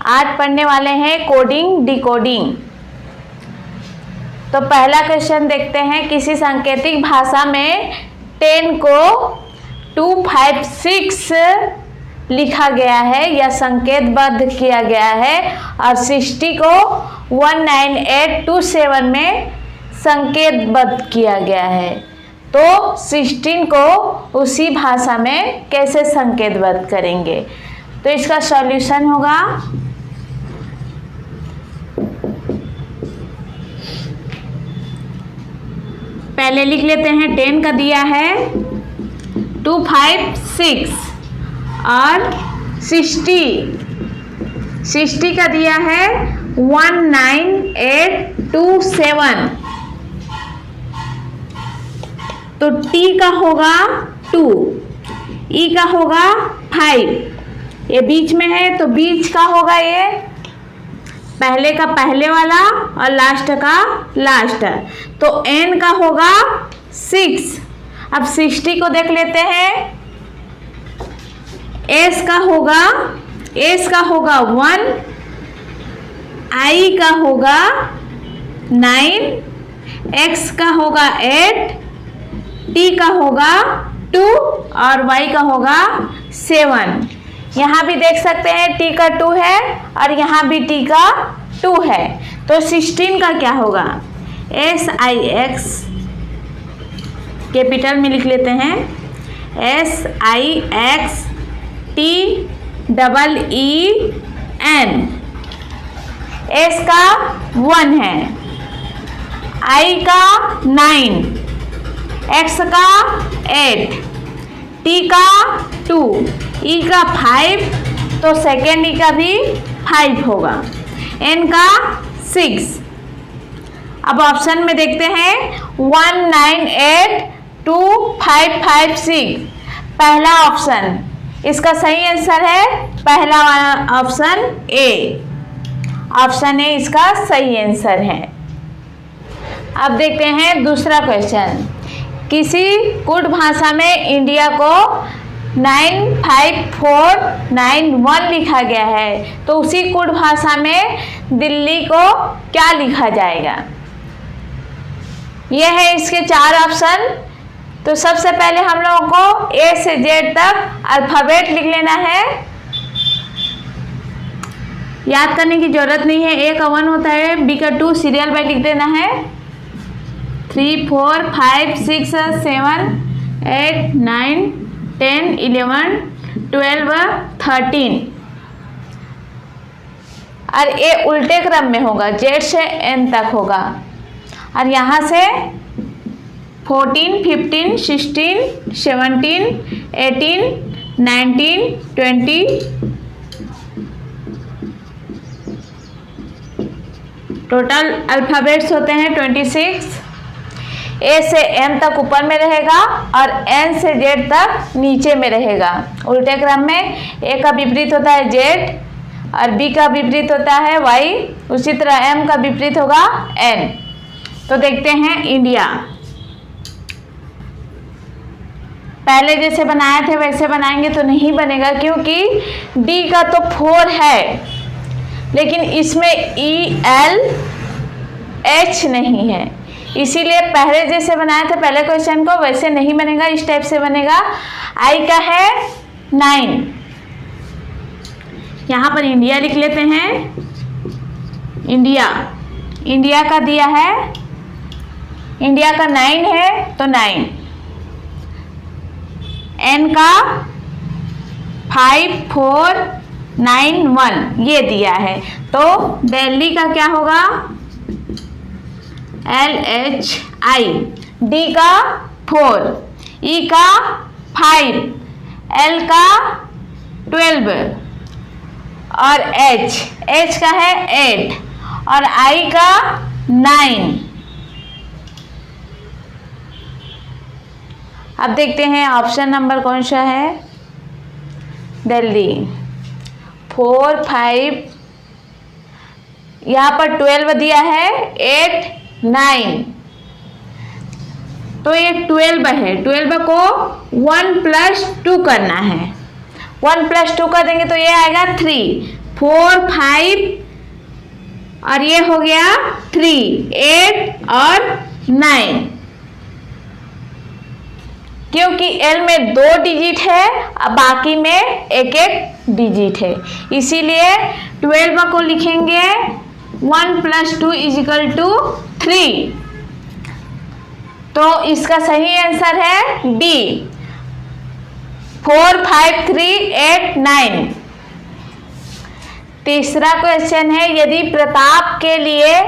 आज पढ़ने वाले हैं कोडिंग डिकोडिंग। तो पहला क्वेश्चन देखते हैं, किसी सांकेतिक भाषा में 10 को 256 लिखा गया है या संकेतबद्ध किया गया है और 60 को 19827 में संकेतबद्ध किया गया है। तो 16 को उसी भाषा में कैसे संकेतबद्ध करेंगे? तो इसका सॉल्यूशन होगा पहले लिख लेते हैं। 10 का दिया है 256 और 60 का दिया है 19827। तो T का होगा 2, E का होगा 5, ये बीच में है तो बीच का होगा ये पहले का पहले वाला और लास्ट का लास्ट। तो N का होगा 6। अब 60 को देख लेते हैं। S का होगा 1, I का होगा 9, X का होगा 8, T का होगा 2 और Y का होगा 7। यहाँ भी देख सकते हैं T का 2 है और यहाँ भी T का 2 है। तो 16 का क्या होगा? SIX कैपिटल में लिख लेते हैं। SIX TEEN। S का 1 है, I का 9, X का 8, T का 2, E का 5, तो सेकेंड E का भी 5 होगा, N का 6। अब ऑप्शन में देखते हैं 1982556 पहला ऑप्शन, इसका सही आंसर है पहला वाला ऑप्शन ए। ऑप्शन ए इसका सही आंसर है। अब देखते हैं दूसरा क्वेश्चन, किसी कुड भाषा में इंडिया को 95491 लिखा गया है, तो उसी कुड भाषा में दिल्ली को क्या लिखा जाएगा? यह है इसके 4 ऑप्शन। तो सबसे पहले हम लोगों को A से Z तक अल्फाबेट लिख लेना है, याद करने की जरूरत नहीं है। A का 1 होता है, B का 2 सीरियल बाय लिख देना है, 3 4 5 6 7 8 9 10 11 12 13 और A उल्टे क्रम में होगा, Z से N तक होगा और यहाँ से 14 15 16 17 18 19 20 टोटल अल्फ़ाबेट्स होते हैं 26। A से M तक ऊपर में रहेगा और N से Z तक नीचे में रहेगा उल्टे क्रम में। A का विपरीत होता है Z और B का विपरीत होता है Y, उसी तरह M का विपरीत होगा N। तो देखते हैं इंडिया, पहले जैसे बनाए थे वैसे बनाएंगे तो नहीं बनेगा, क्योंकि D का तो 4 है लेकिन इसमें ELH नहीं है, इसीलिए पहले जैसे बनाए थे पहले क्वेश्चन को वैसे नहीं बनेगा, इस टाइप से बनेगा। I का है 9, यहाँ पर इंडिया लिख लेते हैं। इंडिया का दिया है, इंडिया का 9 है तो 9। N का 5491 ये दिया है, तो दिल्ली का क्या होगा? LHI। D का 4, E का 5, L का 12 और H का है 8 और I का 9। अब देखते हैं ऑप्शन नंबर कौन सा है? दिल्ली 4 5, यहाँ पर 12 दिया है, 8 9, तो ये 12 है। 12 को 1 + 2 करना है, 1 + 2 कर देंगे तो ये आएगा 3। 4 5 और ये हो गया 3 8 और 9, क्योंकि एल में 2 डिजिट है, बाकी में एक एक डिजिट है, इसीलिए 12 को लिखेंगे 1 + 2 = 3। तो इसका सही आंसर है डी, 4 5 3 8 9। तीसरा क्वेश्चन है, यदि प्रताप के लिए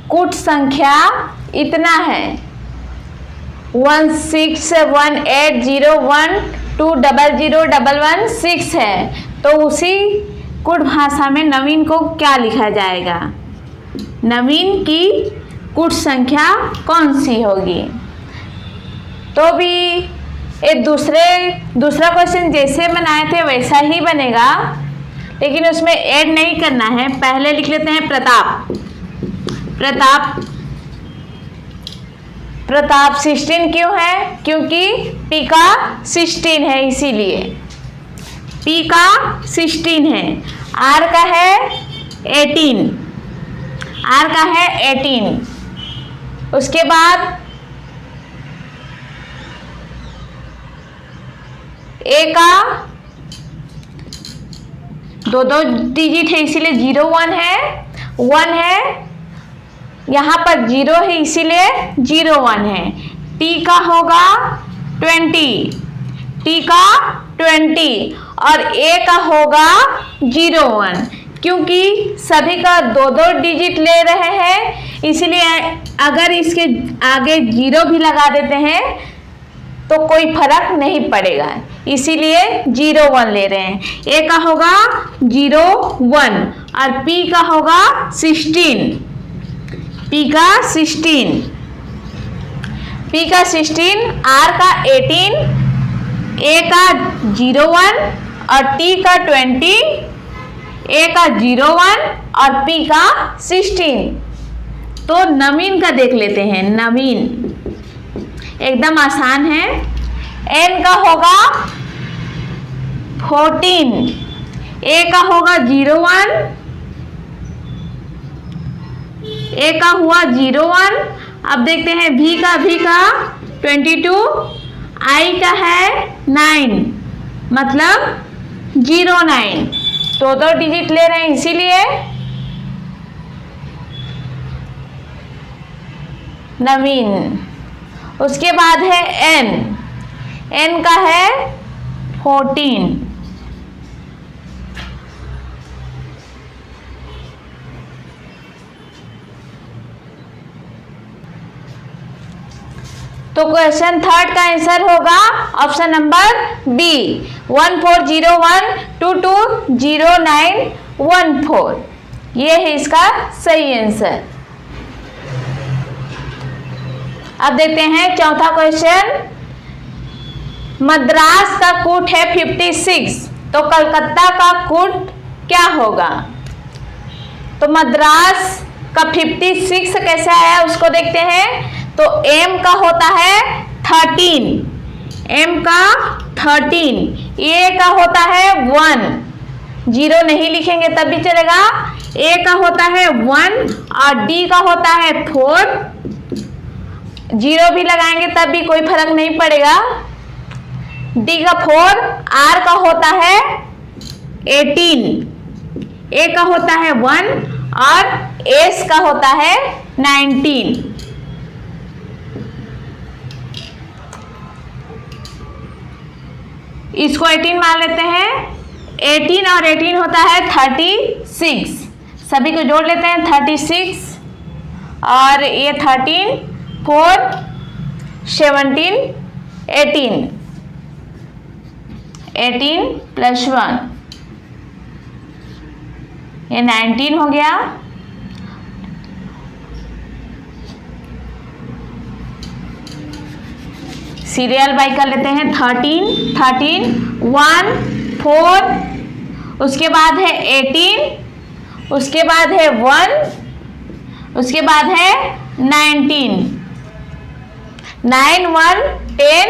कुट संख्या इतना है 161801201116 है, तो उसी कुट भाषा में नवीन को क्या लिखा जाएगा? नवीन की कुट संख्या कौन सी होगी? तो भी एक दूसरा क्वेश्चन जैसे बनाए थे वैसा ही बनेगा, लेकिन उसमें ऐड नहीं करना है। पहले लिख लेते हैं प्रताप। प्रताप 16 क्यों है? क्योंकि पी का 16 है, इसीलिए पी का 16 है। आर का है 18, उसके बाद ए का 2 डिजिट है, इसीलिए 0 1 है, यहाँ पर 0 है इसीलिए 0 1 है। टी का होगा 20 और ए का होगा 0 1, क्योंकि सभी का 2 डिजिट ले रहे हैं, इसीलिए अगर इसके आगे 0 भी लगा देते हैं तो कोई फर्क नहीं पड़ेगा, इसीलिए 0 1 ले रहे हैं। ए का होगा 0 1 और पी का होगा 16, पी का 16, आर का 18, ए का 0 1 और टी का 20, ए का 0 1 और पी का 16। तो नवीन का देख लेते हैं। नवीन एकदम आसान है। एन का होगा 14, ए का होगा 0 1, ए का हुआ 0 1। अब देखते हैं भी का 22, आई का है 9, मतलब 0 9, 2 डिजिट ले रहे हैं इसीलिए नवीन। उसके बाद है एन का है 14, तो क्वेश्चन थर्ड का आंसर होगा ऑप्शन नंबर बी, 1401220914। ये है इसका सही आंसर। अब देखते हैं चौथा क्वेश्चन। मद्रास का कूट है 56, तो कलकत्ता का कूट क्या होगा? तो मद्रास का 56 कैसे आया उसको देखते हैं। तो एम का होता है 13, एम का 13, ए का होता है 1, 0 नहीं लिखेंगे तब भी चलेगा। ए का होता है 1 और डी का होता है 4, 0 भी लगाएंगे तब भी कोई फर्क नहीं पड़ेगा। डी का 4, आर का होता है 18, ए का होता है 1 और एस का होता है 19। इसको 18 मान लेते हैं। 18 और 18 होता है 36, सभी को जोड़ लेते हैं 36 और ये 13 4 17 18 प्लस 1 ये 19 हो गया। सीरियल बाई कर लेते हैं 13 1 4, उसके बाद है 18, उसके बाद है 1, उसके बाद है 19, 9 1 10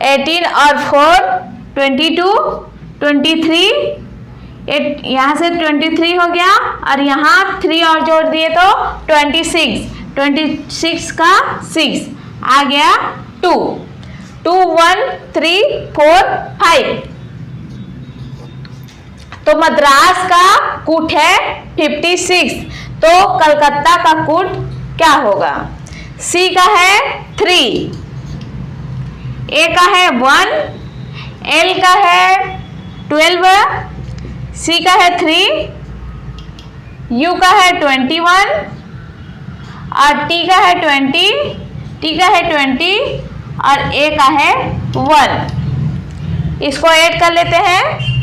18 और 4 22 23, एट, यहाँ से 23 हो गया और यहाँ 3 और जोड़ दिए तो 26 का 6 आ गया 2 2 1 3 4 5। तो मद्रास का कूट है 56, तो कलकत्ता का कूट क्या होगा? सी का है 3, ए का है 1, एल का है 12, सी का है 3, यू का है 21 और टी का है 20 और ए का है 1। इसको ऐड कर लेते हैं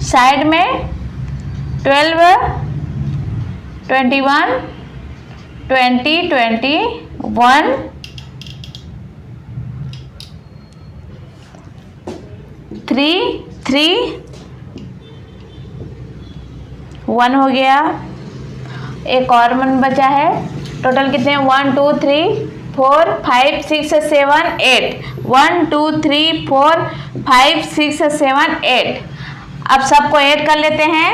साइड में। 12 21 20 21 3 3 1 हो गया। एक और मन बचा है। टोटल कितने? 1 2 3 4 5 6 7 8। 1 2 3 4 5 6 7 8। अब सबको ऐड कर लेते हैं।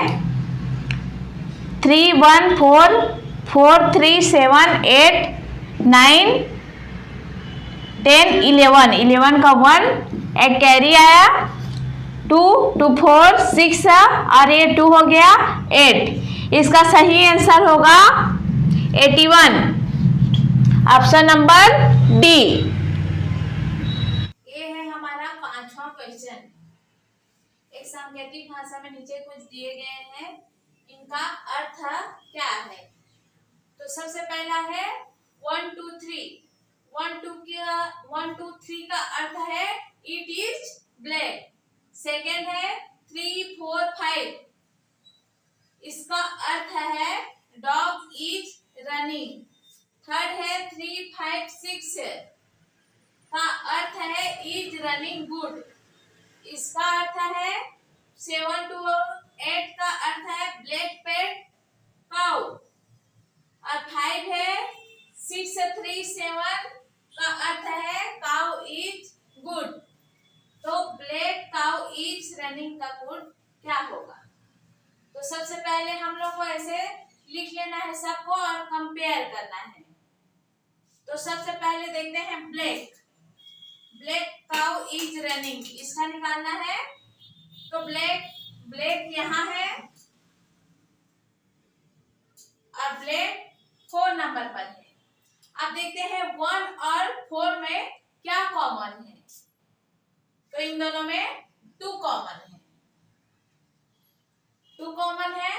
3 1 4 4 3 7 8 9 10 11 का 1, एक कैरी आया 2 2 4 6 और ये 2 हो गया 8। इसका सही आंसर होगा 81, ऑप्शन नंबर डी। ये है हमारा 5वां क्वेश्चन। एक सांकेतिक भाषा में नीचे कुछ दिए गए हैं, इनका अर्थ क्या है? तो सबसे पहला है 1 2 3। 1 2 3 का अर्थ है इट इज ब्लैक। सेकेंड है 3 4 5, इसका अर्थ है डॉग इज रनिंग। थर्ड है 3 5 6 का अर्थ है इज रनिंग गुड, इसका अर्थ है 7 to 8 का अर्थ है ब्लैक पेट काउ। और 5 है 6 3 7 का अर्थ है काउ इज गुड। तो ब्लैक काउ इज रनिंग का गुड क्या होगा? तो सबसे पहले हम लोग को ऐसे लिख लेना है सबको और कंपेयर करना है। तो सबसे पहले देखते हैं ब्लैक काउ इज रनिंग, इसका निकालना है। तो ब्लैक यहाँ है और ब्लैक 4 नंबर पर है। अब देखते हैं 1 और 4 में क्या कॉमन है। तो इन दोनों में 2 कॉमन है। 2 कॉमन है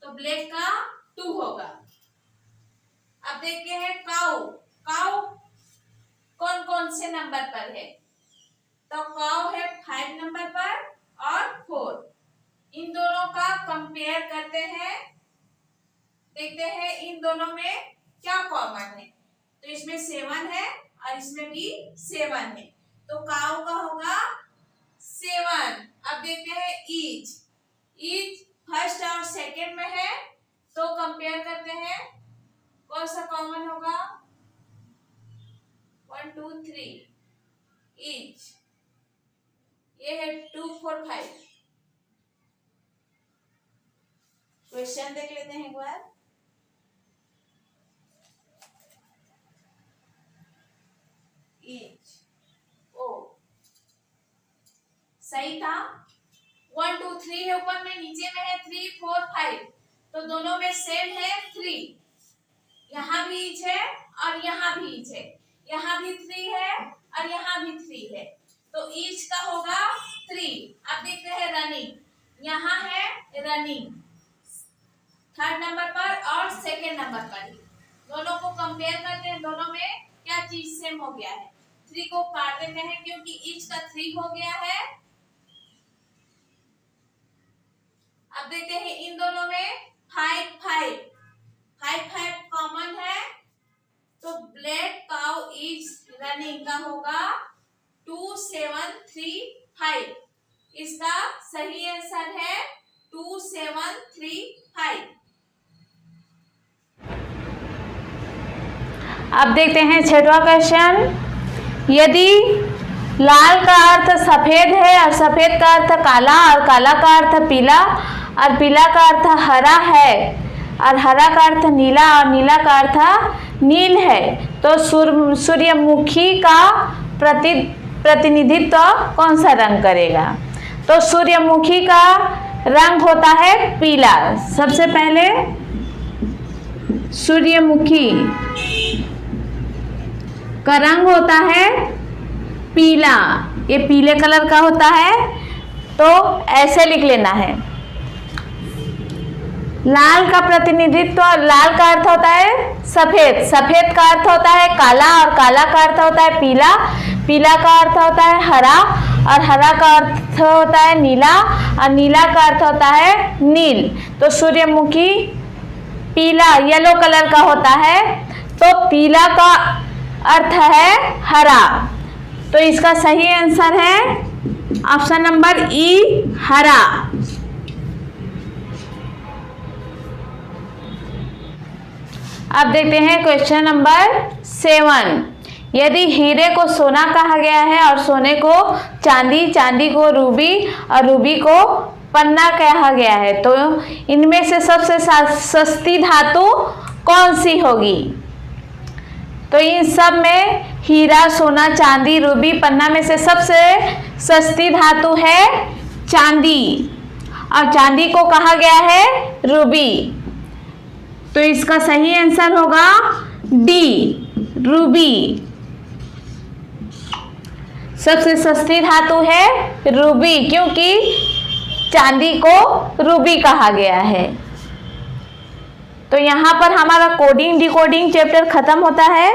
तो ब्लैक का 2 होगा। अब देखते हैं काउ कौन कौन से नंबर पर है। तो काउ है 5 नंबर पर और 4। इन दोनों का कंपेयर करते हैं, देखते हैं इन दोनों में क्या कॉमन है। तो इसमें 7 है और इसमें भी 7 है, तो काउ का होगा 7। अब देखते हैं ईच फर्स्ट और सेकंड में है, तो कंपेयर करते हैं कौन सा कॉमन होगा। 1 2 3 ईच, ये है 2 4 5। क्वेश्चन देख लेते हैं एक बार। ईच ओ सही था। 1 2 3 है ऊपर में, नीचे में है 3 4 5, तो दोनों में सेम है 3। यहाँ भी ईच है और यहाँ भी ईच है, यहाँ भी 3 है और यहाँ भी 3 है, तो ईच का होगा 3। अब देखते हैं रनिंग, यहाँ है रनिंग 3rd नंबर पर और 2nd नंबर पर ही। दोनों को कंपेयर करते हैं, दोनों में क्या चीज सेम हो गया है। 3 को काट देते हैं क्योंकि ईच का 3 हो गया है। अब देखते हैं इन दोनों में 5 5 कॉमन है, तो ब्लैक काउ इज रनिंग का होगा 2 7 3 5। इसका सही आंसर है 2 7 3 5। अब देखते हैं 6वां क्वेश्चन। लाल का अर्थ सफेद है और सफेद का अर्थ काला और काला का अर्थ पीला और पीला का अर्थ हरा है और हरा का अर्थ नीला और नीला का अर्थ नील है। तो सूर्यमुखी का प्रतिनिधित्व कौन सा रंग करेगा? तो सूर्यमुखी का रंग होता है पीला। सबसे पहले सूर्यमुखी का रंग होता है पीला, ये पीले कलर का होता है। तो ऐसे लिख लेना है। लाल का प्रतिनिधित्व, लाल का अर्थ होता है सफेद, सफेद का अर्थ होता है काला और काला का अर्थ होता है पीला, पीला का अर्थ होता है हरा और हरा का अर्थ होता है नीला और नीला का अर्थ होता है नील। तो सूर्यमुखी पीला येलो कलर का होता है। तो पीला का अर्थ है हरा। तो इसका सही आंसर है ऑप्शन नंबर ई, हरा। अब देखते हैं क्वेश्चन नंबर 7। यदि हीरे को सोना कहा गया है और सोने को चांदी, चांदी को रूबी और रूबी को पन्ना कहा गया है, तो इनमें से सबसे सस्ती धातु कौन सी होगी? तो इन सब में हीरा, सोना, चांदी, रूबी, पन्ना में से सबसे सस्ती धातु है चांदी और चांदी को कहा गया है रूबी। तो इसका सही आंसर होगा डी, रूबी। सबसे सस्ती धातु है रूबी क्योंकि चांदी को रूबी कहा गया है। तो यहाँ पर हमारा कोडिंग डिकोडिंग चैप्टर खत्म होता है।